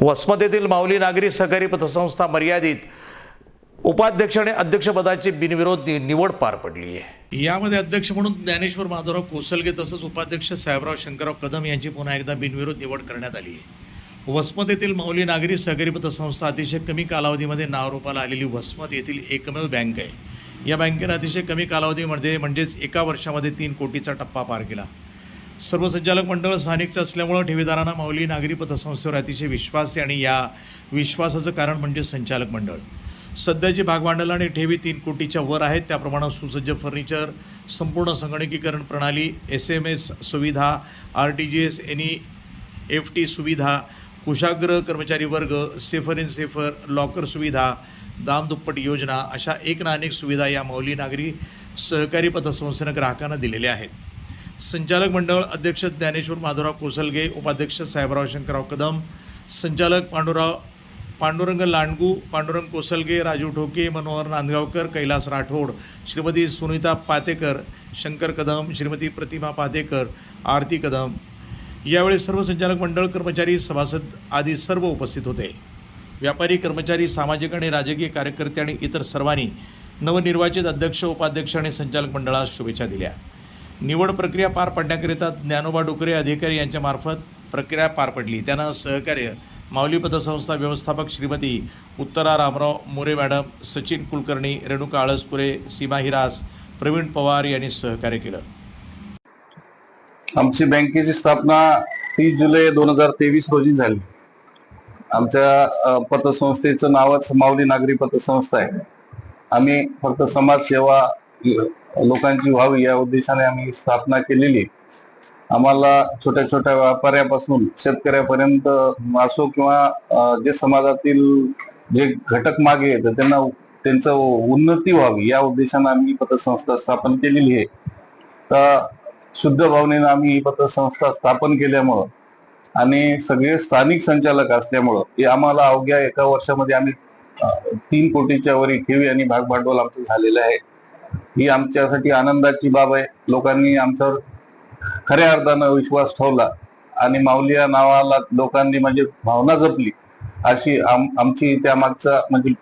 वसमत येथील माऊली नागरी सहकारी पतसंस्था मर्यादित उपाध्यक्ष आणि अध्यक्षपदाची बिनविरोध निवड पार पडली आहे। यामध्ये अध्यक्ष म्हणून ज्ञानेश्वर माधवराव कोसलगे तसंच उपाध्यक्ष साहेबराव शंकरराव कदम यांची पुन्हा एकदा बिनविरोध निवड करण्यात आली आहे। वसमत येथील माऊली नागरी सहकारी पतसंस्था अतिशय कमी कालावधीमध्ये नावरूपाला आलेली वसमत येथील एकमेव बँक आहे। या बँकेने अतिशय कमी कालावधीमध्ये म्हणजेच एका वर्षामध्ये 3 कोटीचा टप्पा पार केला। सर्व संचालक मंडळ स्थानिकचं असल्यामुळं ठेवीदारांना माऊली नागरी पतसंस्थेवर अतिशय विश्वास आहे आणि या विश्वासाचं कारण म्हणजे संचालक मंडळ। सध्याची भागभांडवल आणि ठेवी 3 कोटीच्या वर आहेत। त्याप्रमाणे सुसज्ज फर्निचर, संपूर्ण संगणकीकरण प्रणाली, SMS सुविधा, RTGS NEFT सुविधा, कुशाग्र कर्मचारी वर्ग, सेफर इन सेफर, लॉकर सुविधा, दाम दुप्पट योजना अशा एक ना अनेक सुविधा या माऊली नागरी सहकारी पतसंस्थेनं ग्राहकांना दिलेल्या आहेत। संचालक मंडळ अध्यक्ष ज्ञानेश्वर माधवराव कोसलगे, उपाध्यक्ष साहेबराव शंकरराव कदम, संचालक पांडुरंग लांडगू, पांडुरंग कोसलगे, राजू ठोके, मनोहर नांदगावकर, कैलास राठोड, श्रीमती सुनीता पातेकर, शंकर कदम, श्रीमती प्रतिमा पातेकर, आरती कदम यावेळी सर्व संचालक मंडळ, कर्मचारी, सभासद आदी सर्व उपस्थित होते। व्यापारी, कर्मचारी, सामाजिक आणि राजकीय कार्यकर्ते आणि इतर सर्वांनी नवनिर्वाचित अध्यक्ष, उपाध्यक्ष आणि संचालक मंडळास शुभेच्छा दिल्या। निवड प्रक्रिया पार पाडण्याकरिता ज्ञानोबा डुकरे अधिकारी यांच्यामार्फत प्रक्रिया पार पडली। त्यानं सहकार्य माऊली पतसंस्था व्यवस्थापक श्रीमती उत्तरा रामराव मोरे मॅडम, सचिन कुलकर्णी, रेणुका आळसपुरे, सीमा हिरास, प्रवीण पवार यांनी सहकार्य केलं। आमची बँकेची स्थापना 30 जुलै 2023 रोजी झाली। आमच्या पतसंस्थेचं नावच माऊली नागरी पतसंस्था आहे। आम्ही फक्त समाजसेवा लोकांची व्हावी या उद्देशाने आम्ही स्थापना केलेली। आम्हाला छोट्या छोट्या व्यापाऱ्यापासून शेतकऱ्यापर्यंत असो किंवा जे समाजातील जे घटक मागे आहेत त्यांचं उन्नती व्हावी या उद्देशाने आम्ही पतसंस्था स्थापन केलेली आहे। तर शुद्ध भावनेनं आम्ही ही पतसंस्था स्थापन केल्यामुळं आणि सगळे स्थानिक संचालक असल्यामुळं हे आम्हाला अवघ्या एका वर्षामध्ये आम्ही 3 कोटीच्या वरी ठेवी आणि भागभांडवल आमचं झालेलं आहे। ही आमच्यासाठी आनंदाची बाब आहे। लोकांनी आमच्यावर खऱ्या अर्थानं विश्वास ठेवला आणि माऊली या नावाला लोकांनी म्हणजे भावना जपली अशी आमची त्यामागचा म्हणजे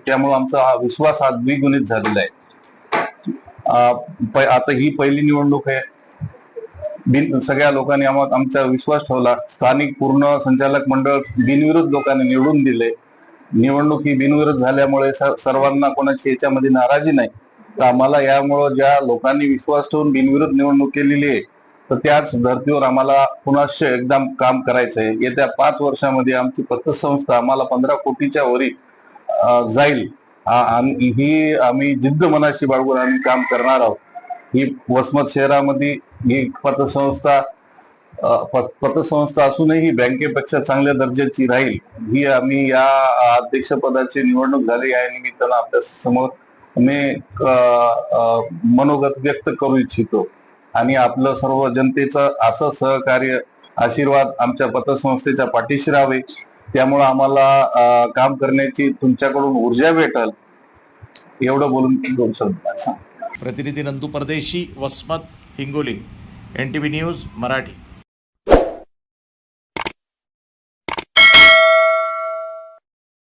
त्यामुळे आमचा हा विश्वास हा द्विगुणित झालेला आहे। आता ही पहिली निवडणूक आहे। सगळ्या लोकांनी आमचा विश्वास ठेवला। स्थानिक पूर्ण संचालक मंडळ बिनविरोध लोकांनी निवडून दिले। निवडणूक ही बिनविरोध झाल्यामुळे सर्वांना कोणाची याच्यामध्ये नाराजी नाही। तर आम्हाला यामुळं ज्या लोकांनी विश्वास ठेवून बिनविरोध निवडणूक केलेली आहे तर त्याच धर्तीवर आम्हाला पुन्हा एकदम काम करायचं आहे। येत्या 5 वर्षामध्ये आमची पतसंस्था आम्हाला 15 कोटीच्या वरी जाईल आणि ही आम्ही जिद्द मनाशी बाळगून आम्ही काम करणार आहोत। ही वसमत शहरामध्ये ही पतसंस्था असूनही बँकेपेक्षा चांगल्या दर्जाची राहील ही आम्ही या अध्यक्षपदाची निवडणूक झाली या निमित्तानं आपल्या समोर मी मनोगत व्यक्त करू इच्छितो आणि आपलं सर्व जनतेचं असं सहकार्य आशीर्वाद आमच्या पतसंस्थेच्या पाठीशी राहावे। त्यामुळे आम्हाला काम करण्याची तुमच्याकडून ऊर्जा भेटल एवढं बोलून 2 शब्द। प्रतिनिधी नंदू परदेशी, वसमत, हिंगोली, NTV न्यूज मराठी।